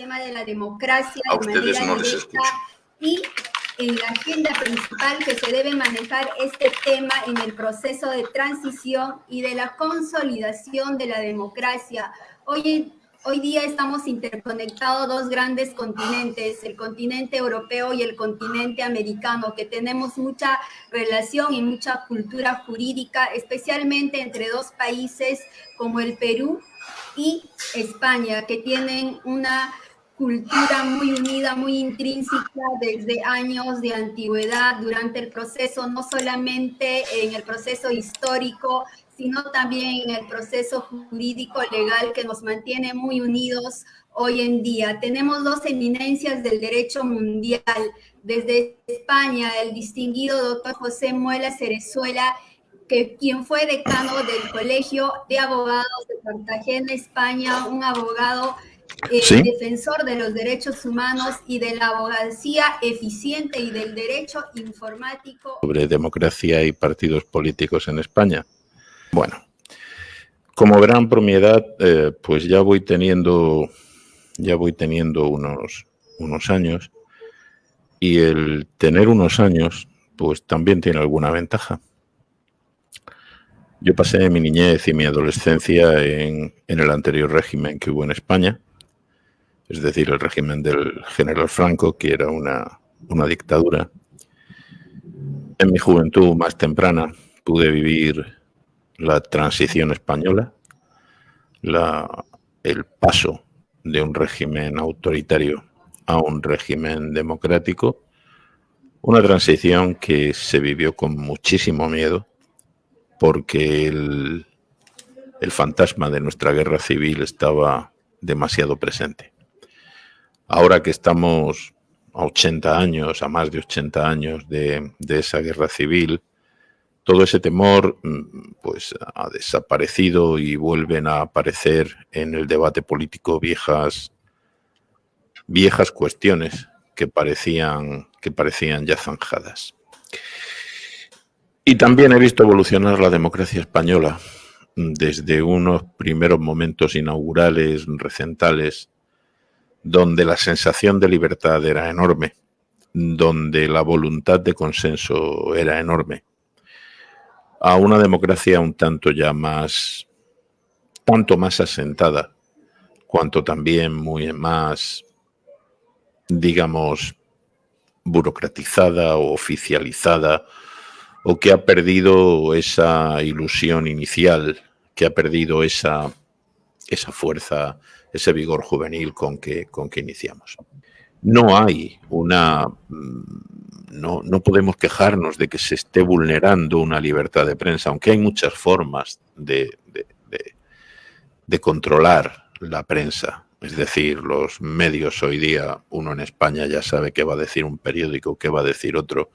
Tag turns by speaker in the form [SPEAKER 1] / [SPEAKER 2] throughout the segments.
[SPEAKER 1] tema de la democracia
[SPEAKER 2] A
[SPEAKER 1] de
[SPEAKER 2] ustedes
[SPEAKER 1] manera
[SPEAKER 2] no les
[SPEAKER 1] directa
[SPEAKER 2] escucho.
[SPEAKER 1] y en la agenda principal que se debe manejar este tema en el proceso de transición y de la consolidación de la democracia. Hoy día estamos interconectados dos grandes continentes, el continente europeo y el continente americano, que tenemos mucha relación y mucha cultura jurídica, especialmente entre dos países como el Perú y España, que tienen una cultura muy unida, muy intrínseca desde años de antigüedad durante el proceso, no solamente en el proceso histórico, sino también en el proceso jurídico legal que nos mantiene muy unidos hoy en día. Tenemos dos eminencias del derecho mundial. Desde España, el distinguido doctor José Muela Cerezuela, quien fue decano del Colegio de Abogados de Cartagena, España, un abogado
[SPEAKER 2] ¿Sí?
[SPEAKER 1] defensor de los derechos humanos y de la abogacía eficiente y del derecho informático.
[SPEAKER 2] Sobre democracia y partidos políticos en España. Bueno, como verán por mi edad, pues ya voy teniendo unos años, y el tener unos años pues también tiene alguna ventaja. Yo pasé mi niñez y mi adolescencia en el anterior régimen que hubo en España, es decir, el régimen del general Franco, que era una dictadura. En mi juventud más temprana pude vivir la transición española, el paso de un régimen autoritario a un régimen democrático, una transición que se vivió con muchísimo miedo, porque el fantasma de nuestra guerra civil estaba demasiado presente. Ahora que estamos a 80 años, a más de 80 años de esa guerra civil, todo ese temor pues ha desaparecido y vuelven a aparecer en el debate político viejas cuestiones que parecían ya zanjadas. Y también he visto evolucionar la democracia española desde unos primeros momentos inaugurales, recentales, donde la sensación de libertad era enorme, donde la voluntad de consenso era enorme, a una democracia un tanto más asentada, cuanto también muy más, digamos, burocratizada o oficializada, o que ha perdido esa ilusión inicial, que ha perdido esa fuerza, ese vigor juvenil con que iniciamos. No hay no podemos quejarnos de que se esté vulnerando una libertad de prensa, aunque hay muchas formas de controlar la prensa. Es decir, los medios hoy día, uno en España ya sabe qué va a decir un periódico, qué va a decir otro,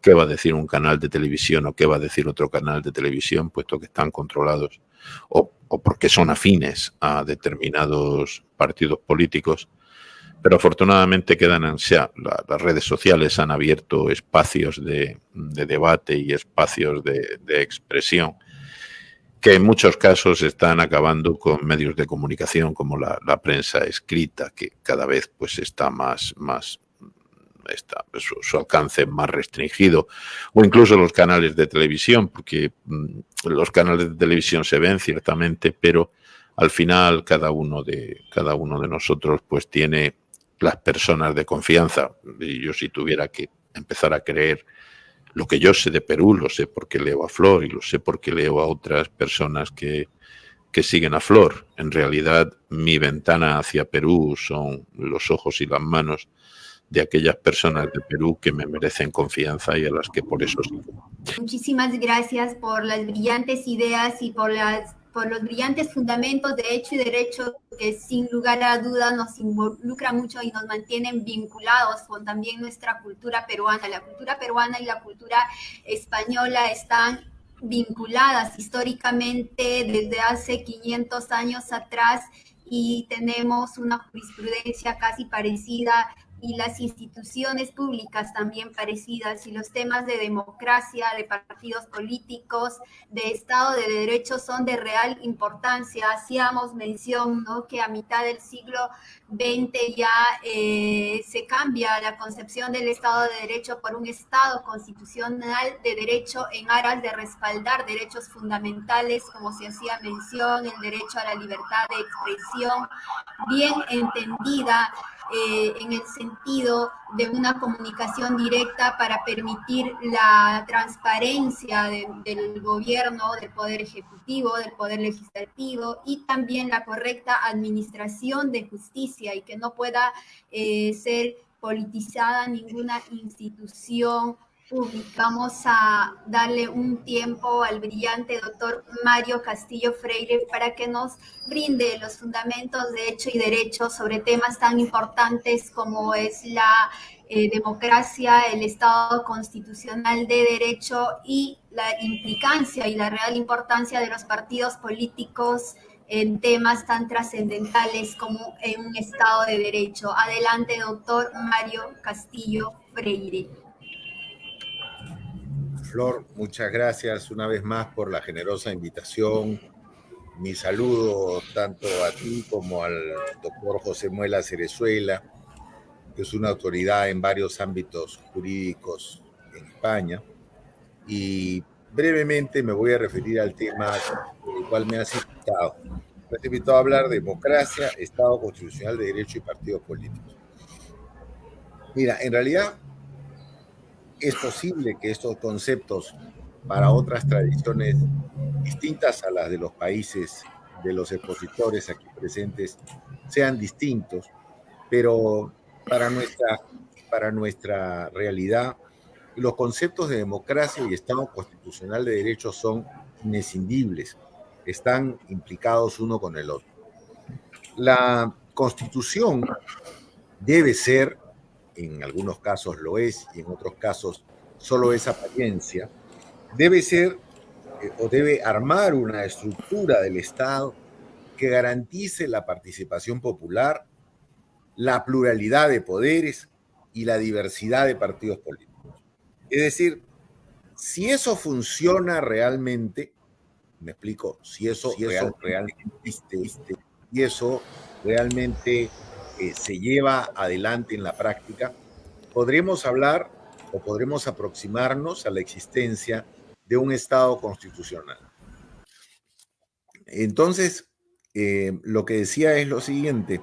[SPEAKER 2] qué va a decir un canal de televisión o qué va a decir otro canal de televisión, puesto que están controlados o porque son afines a determinados partidos políticos. Pero afortunadamente las redes sociales han abierto espacios de debate y espacios de expresión que en muchos casos están acabando con medios de comunicación como la prensa escrita, que cada vez pues está su alcance más restringido, o incluso los canales de televisión, porque los canales de televisión se ven ciertamente, pero al final cada uno de nosotros pues tiene las personas de confianza. Y yo, si tuviera que empezar a creer lo que yo sé de Perú, lo sé porque leo a Flor y lo sé porque leo a otras personas que siguen a Flor. En realidad, mi ventana hacia Perú son los ojos y las manos de aquellas personas de Perú que me merecen confianza y a las que por eso sigo.
[SPEAKER 1] Muchísimas gracias por las brillantes ideas y por los brillantes fundamentos de hecho y derecho que sin lugar a duda nos involucra mucho y nos mantienen vinculados con también nuestra cultura peruana. La cultura peruana y la cultura española están vinculadas históricamente desde hace 500 años atrás y tenemos una jurisprudencia casi parecida y las instituciones públicas también parecidas, y los temas de democracia, de partidos políticos, de Estado de Derecho son de real importancia. Hacíamos mención, ¿no?, que a mitad del siglo XX ya se cambia la concepción del Estado de Derecho por un Estado constitucional de derecho en aras de respaldar derechos fundamentales, como se hacía mención, el derecho a la libertad de expresión, bien entendida en el sentido de una comunicación directa para permitir la transparencia del gobierno, del poder ejecutivo, del poder legislativo, y también la correcta administración de justicia, y que no pueda ser politizada ninguna institución pública. Vamos a darle un tiempo al brillante doctor Mario Castillo Freire para que nos brinde los fundamentos de hecho y derecho sobre temas tan importantes como es la democracia, el Estado constitucional de derecho y la implicancia y la real importancia de los partidos políticos en temas tan trascendentales como en un Estado de derecho. Adelante, doctor Mario Castillo Freire.
[SPEAKER 3] Flor, muchas gracias una vez más por la generosa invitación. Mi saludo tanto a ti como al doctor José Muela Cerezuela, que es una autoridad en varios ámbitos jurídicos en España. Y brevemente me voy a referir al tema del cual me has invitado. Me has invitado a hablar de democracia, Estado constitucional de derecho y partidos políticos. Mira, en realidad es posible que estos conceptos para otras tradiciones distintas a las de los países de los expositores aquí presentes sean distintos, pero para nuestra realidad los conceptos de democracia y Estado constitucional de derecho son inescindibles, están implicados uno con el otro. La Constitución debe ser, en algunos casos lo es y en otros casos solo es apariencia, debe ser o debe armar una estructura del Estado que garantice la participación popular, la pluralidad de poderes y la diversidad de partidos políticos. Es decir, si eso funciona realmente, me explico, si eso realmente existe y eso realmente se lleva adelante en la práctica, podremos hablar o podremos aproximarnos a la existencia de un Estado constitucional. Entonces, lo que decía es lo siguiente,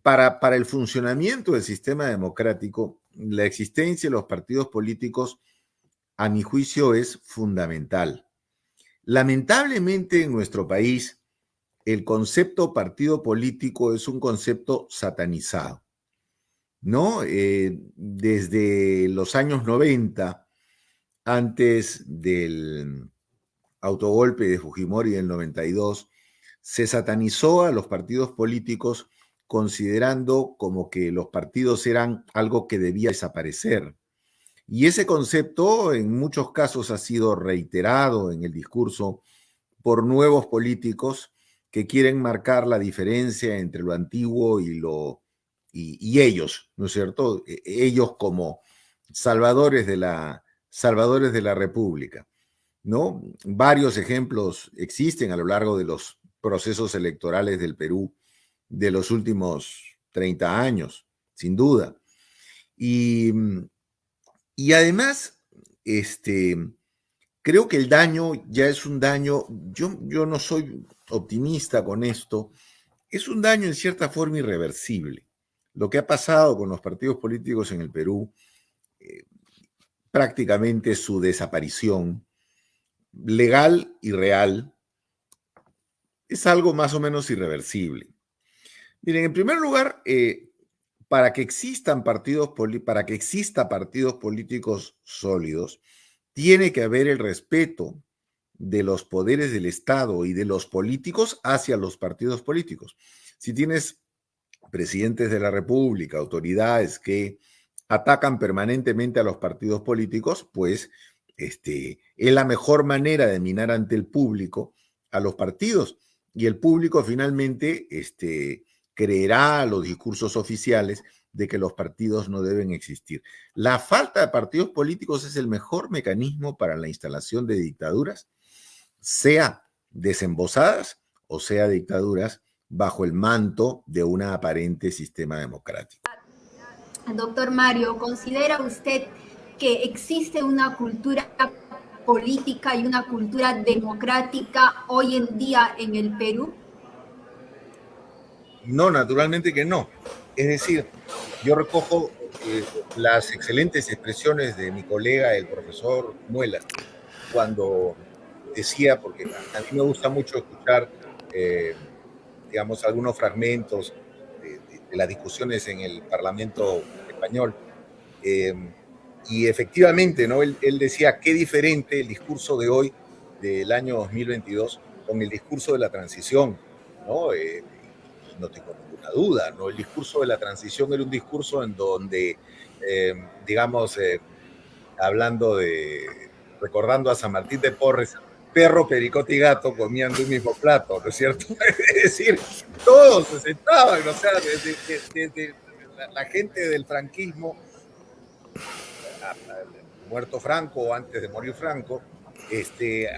[SPEAKER 3] para el funcionamiento del sistema democrático, la existencia de los partidos políticos, a mi juicio, es fundamental. Lamentablemente, en nuestro país, el concepto partido político es un concepto satanizado, ¿no? Desde los años 90, antes del autogolpe de Fujimori del 92, se satanizó a los partidos políticos considerando como que los partidos eran algo que debía desaparecer. Y ese concepto en muchos casos ha sido reiterado en el discurso por nuevos políticos que quieren marcar la diferencia entre lo antiguo y ellos, ¿no es cierto? Ellos como salvadores de la República, ¿no? Varios ejemplos existen a lo largo de los procesos electorales del Perú de los últimos 30 años, sin duda. Y además, creo que el daño ya es un daño, yo no soy optimista con esto, es un daño en cierta forma irreversible. Lo que ha pasado con los partidos políticos en el Perú, prácticamente su desaparición, legal y real, es algo más o menos irreversible. Miren, en primer lugar, para que exista partidos políticos sólidos, tiene que haber el respeto de los poderes del Estado y de los políticos hacia los partidos políticos. Si tienes presidentes de la República, autoridades que atacan permanentemente a los partidos políticos, pues es la mejor manera de minar ante el público a los partidos. Y el público finalmente creerá a los discursos oficiales de que los partidos no deben existir. La falta de partidos políticos es el mejor mecanismo para la instalación de dictaduras, sea desembosadas o sea dictaduras bajo el manto de un aparente sistema democrático.
[SPEAKER 1] Doctor Mario, ¿considera usted que existe una cultura política y una cultura democrática hoy en día en el Perú?
[SPEAKER 3] No, naturalmente que no. Es decir, yo recojo las excelentes expresiones de mi colega, el profesor Muelas, cuando decía, porque a mí me gusta mucho escuchar, digamos, algunos fragmentos de las discusiones en el Parlamento español, y efectivamente, ¿no? Él decía, qué diferente el discurso de hoy, del año 2022, con el discurso de la transición, ¿no? No tengo ninguna duda, ¿no? El discurso de la transición era un discurso en donde, digamos, recordando a San Martín de Porres, perro, pericote y gato comían de un mismo plato, ¿no es cierto? Es decir, todos se sentaban, o sea, desde la gente del franquismo, muerto Franco o antes de morir Franco,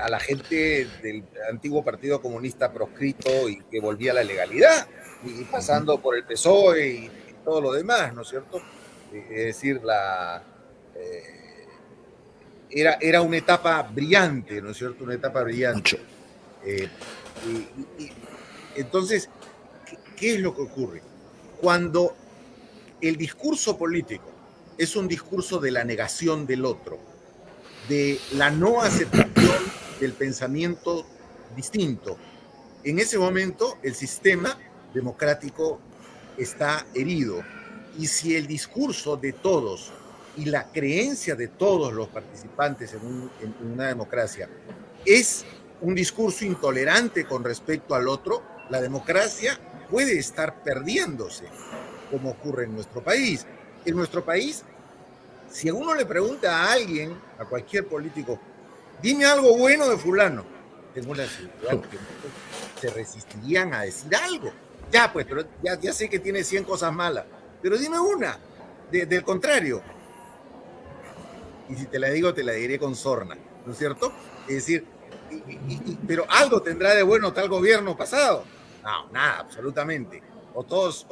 [SPEAKER 3] a la gente del antiguo Partido Comunista proscrito y que volvía a la legalidad, y pasando por el PSOE y todo lo demás, ¿no es cierto? Es decir, era una etapa brillante, ¿no es cierto? Una etapa brillante. Entonces, ¿qué es lo que ocurre? Cuando el discurso político es un discurso de la negación del otro, de la no aceptación del pensamiento distinto, en ese momento el sistema democrático está herido. Y si el discurso de todos y la creencia de todos los participantes en una democracia es un discurso intolerante con respecto al otro, la democracia puede estar perdiéndose, como ocurre en nuestro país. En nuestro país, si a uno le pregunta a alguien, a cualquier político, dime algo bueno de fulano, tengo la seguridad que se resistirían a decir algo. Ya, pues, pero ya sé que tiene 100 cosas malas, pero dime una, del contrario. Y si te la digo, te la diré con sorna, ¿no es cierto? Es decir, pero algo tendrá de bueno tal gobierno pasado. No, nada, absolutamente. O todo es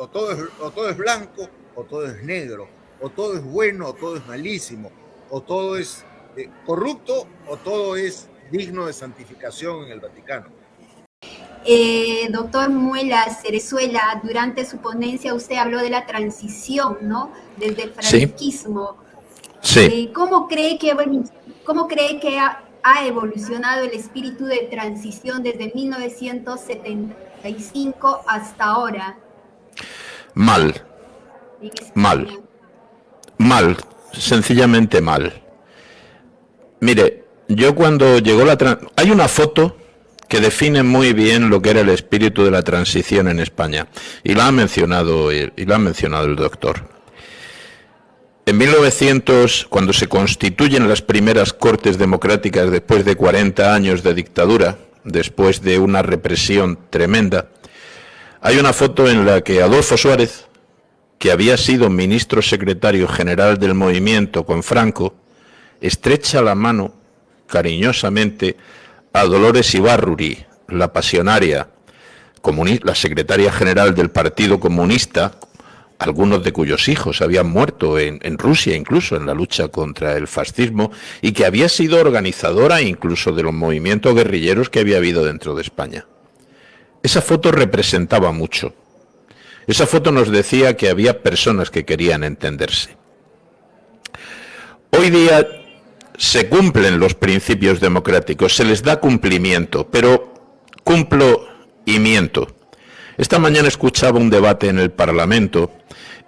[SPEAKER 3] blanco, o todo es negro, o todo es bueno, o todo es malísimo, o todo es corrupto, o todo es digno de santificación en el Vaticano.
[SPEAKER 1] Doctor Muelas Cerezuela, durante su ponencia usted habló de la transición, ¿no? Desde el franquismo.
[SPEAKER 2] Sí.
[SPEAKER 1] ¿Cómo cree que ha evolucionado el espíritu de transición desde 1975 hasta ahora?
[SPEAKER 2] Mal, sencillamente mal. Mire, yo cuando llegó hay una foto que define muy bien lo que era el espíritu de la transición en España, y la ha mencionado el doctor. En 1900, cuando se constituyen las primeras Cortes Democráticas después de 40 años de dictadura, después de una represión tremenda, hay una foto en la que Adolfo Suárez, que había sido ministro secretario general del movimiento con Franco, estrecha la mano cariñosamente a Dolores Ibárruri, la pasionaria, la secretaria general del Partido Comunista, algunos de cuyos hijos habían muerto en Rusia, incluso en la lucha contra el fascismo, y que había sido organizadora incluso de los movimientos guerrilleros que había habido dentro de España. Esa foto representaba mucho. Esa foto nos decía que había personas que querían entenderse. Hoy día se cumplen los principios democráticos, se les da cumplimiento, pero cumplo y miento. Esta mañana escuchaba un debate en el Parlamento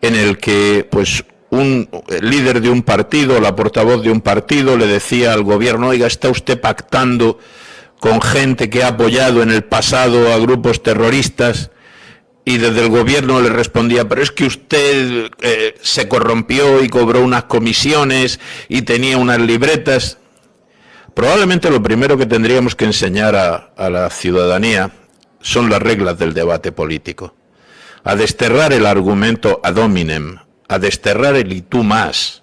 [SPEAKER 2] en el que pues el líder de un partido, la portavoz de un partido, le decía al gobierno: oiga, ¿está usted pactando con gente que ha apoyado en el pasado a grupos terroristas? Y desde el gobierno le respondía: pero es que usted se corrompió y cobró unas comisiones y tenía unas libretas. Probablemente lo primero que tendríamos que enseñar a la ciudadanía son las reglas del debate político. a desterrar el argumento ad hominem, a desterrar el y tú más,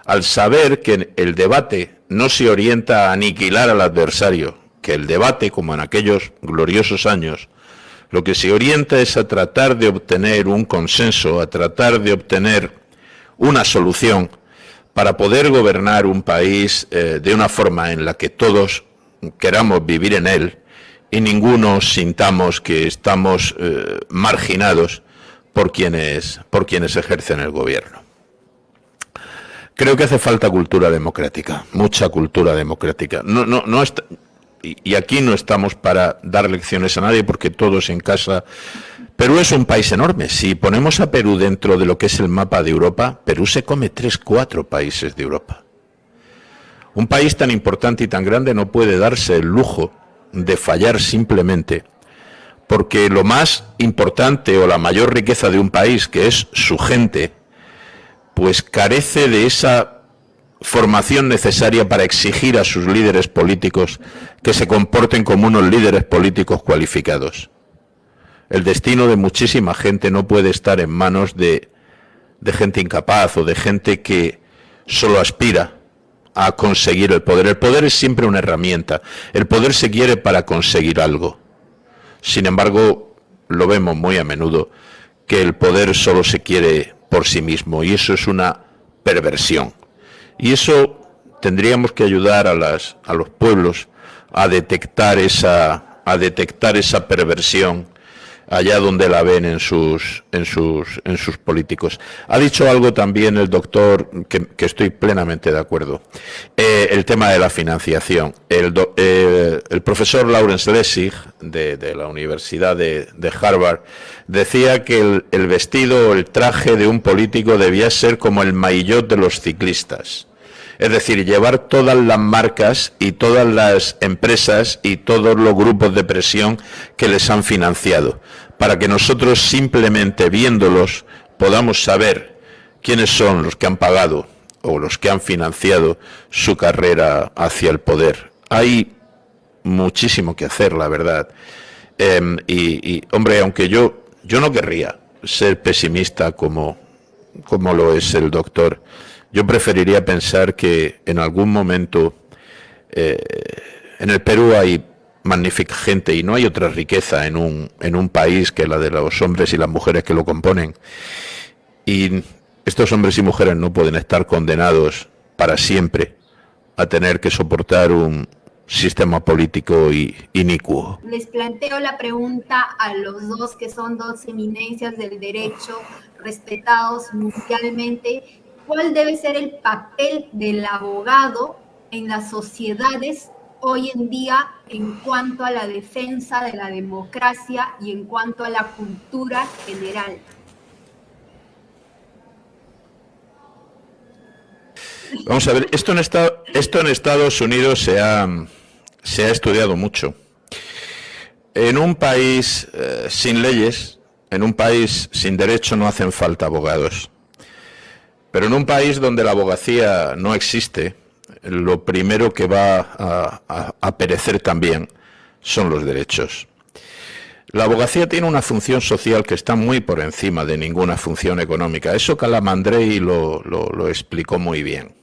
[SPEAKER 2] al saber que el debate no se orienta a aniquilar al adversario, que el debate, como en aquellos gloriosos años, lo que se orienta es a tratar de obtener un consenso, a tratar de obtener una solución para poder gobernar un país de una forma en la que todos queramos vivir en él y ninguno sintamos que estamos marginados por quienes ejercen el gobierno. Creo que hace falta cultura democrática, mucha cultura democrática. Y aquí no estamos para dar lecciones a nadie porque todos en casa. Perú es un país enorme. Si ponemos a Perú dentro de lo que es el mapa de Europa, Perú se come 3-4 países de Europa. Un país tan importante y tan grande no puede darse el lujo de fallar simplemente porque lo más importante o la mayor riqueza de un país, que es su gente, pues carece de esa formación necesaria para exigir a sus líderes políticos que se comporten como unos líderes políticos cualificados. El destino de muchísima gente no puede estar en manos de gente incapaz o de gente que solo aspira a conseguir el poder. El poder es siempre una herramienta. El poder se quiere para conseguir algo. Sin embargo, lo vemos muy a menudo, que el poder solo se quiere por sí mismo, y eso es una perversión. Y eso tendríamos que ayudar a los pueblos a detectar esa perversión allá donde la ven en sus políticos. Ha dicho algo también el doctor que estoy plenamente de acuerdo. El tema de la financiación. El profesor Lawrence Lessig de la Universidad de Harvard decía que el vestido o el traje de un político debía ser como el maillot de los ciclistas. Es decir, llevar todas las marcas y todas las empresas y todos los grupos de presión que les han financiado, para que nosotros simplemente viéndolos podamos saber quiénes son los que han pagado o los que han financiado su carrera hacia el poder. Hay muchísimo que hacer, la verdad. Hombre, aunque yo no querría ser pesimista como lo es el doctor, yo preferiría pensar que en algún momento en el Perú hay magnífica gente y no hay otra riqueza en un país que la de los hombres y las mujeres que lo componen. Y estos hombres y mujeres no pueden estar condenados para siempre a tener que soportar un sistema político inicuo.
[SPEAKER 1] Les planteo la pregunta a los dos, que son dos eminencias del derecho, respetados mundialmente. ¿Cuál debe ser el papel del abogado en las sociedades hoy en día en cuanto a la defensa de la democracia y en cuanto a la cultura general?
[SPEAKER 2] Vamos a ver, esto en Estados Unidos se ha estudiado mucho. En un país sin leyes, en un país sin derecho, no hacen falta abogados. Pero en un país donde la abogacía no existe, lo primero que va a perecer también son los derechos. La abogacía tiene una función social que está muy por encima de ninguna función económica. Eso Calamandrei lo explicó muy bien.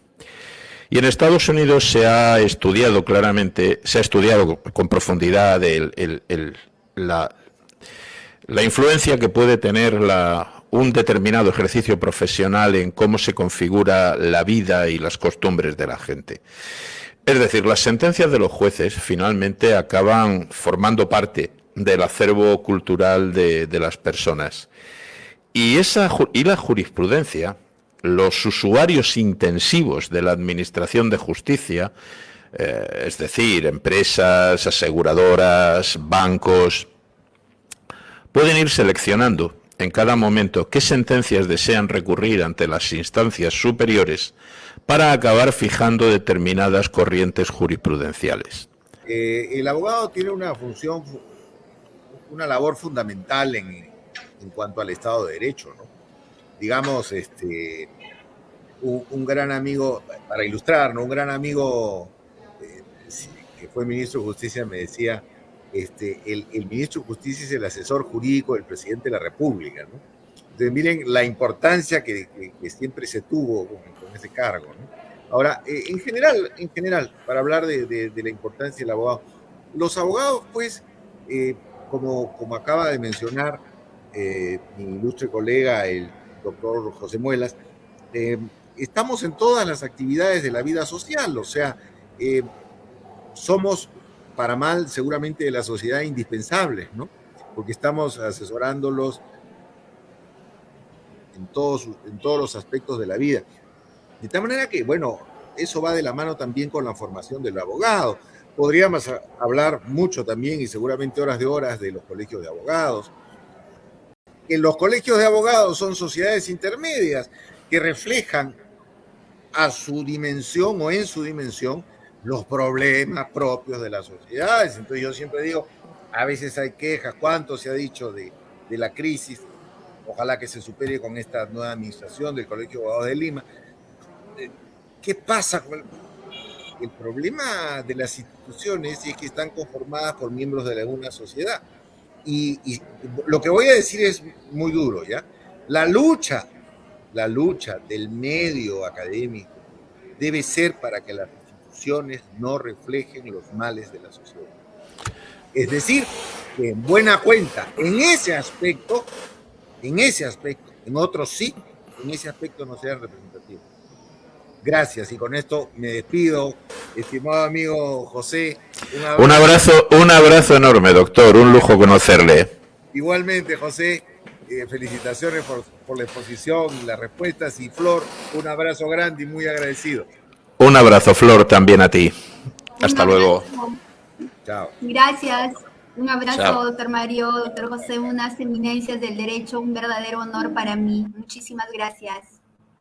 [SPEAKER 2] Y en Estados Unidos se ha estudiado claramente, se ha estudiado con profundidad la influencia que puede tener un determinado ejercicio profesional en cómo se configura la vida y las costumbres de la gente. Es decir, las sentencias de los jueces finalmente acaban formando parte del acervo cultural de las personas. Y la jurisprudencia, los usuarios intensivos de la administración de justicia, es decir, empresas, aseguradoras, bancos, pueden ir seleccionando en cada momento qué sentencias desean recurrir ante las instancias superiores para acabar fijando determinadas corrientes jurisprudenciales.
[SPEAKER 3] El abogado tiene una función, una labor fundamental en cuanto al Estado de Derecho, ¿no? Digamos, un gran amigo, para ilustrar, ¿no? Un gran amigo que fue ministro de Justicia me decía el ministro de Justicia es el asesor jurídico del presidente de la República, ¿no? Entonces, miren la importancia que siempre se tuvo con ese cargo, ¿no? Ahora, en general, para hablar de la importancia del abogado, los abogados, pues, como acaba de mencionar mi ilustre colega, el doctor José Muelas, estamos en todas las actividades de la vida social, o sea, somos, para mal, seguramente de la sociedad indispensables, ¿no? Porque estamos asesorándolos en todos los aspectos de la vida. De tal manera que, bueno, eso va de la mano también con la formación del abogado. Podríamos hablar mucho también, y seguramente horas de los colegios de abogados. En los colegios de abogados son sociedades intermedias que reflejan a su dimensión o en su dimensión los problemas propios de las sociedades. Entonces yo siempre digo, a veces hay quejas, cuánto se ha dicho de la crisis, ojalá que se supere con esta nueva administración del Colegio de Abogados de Lima. ¿Qué pasa con el problema de las instituciones? Es que están conformadas por miembros de alguna sociedad. Y lo que voy a decir es muy duro, ¿ya? La lucha del medio académico debe ser para que las instituciones no reflejen los males de la sociedad. Es decir, que en buena cuenta, en ese aspecto, en otros sí, en ese aspecto no sean representativos. Gracias, y con esto me despido, estimado amigo José.
[SPEAKER 2] Un abrazo enorme, doctor, un lujo conocerle.
[SPEAKER 3] Igualmente, José, felicitaciones por la exposición, las respuestas, y Flor, un abrazo grande y muy agradecido.
[SPEAKER 2] Un abrazo, Flor, también a ti. Hasta luego.
[SPEAKER 3] Chao.
[SPEAKER 1] Gracias. Un abrazo,
[SPEAKER 2] Chao.
[SPEAKER 1] doctor Mario, doctor José, unas eminencias del derecho, un verdadero honor para mí. Muchísimas gracias.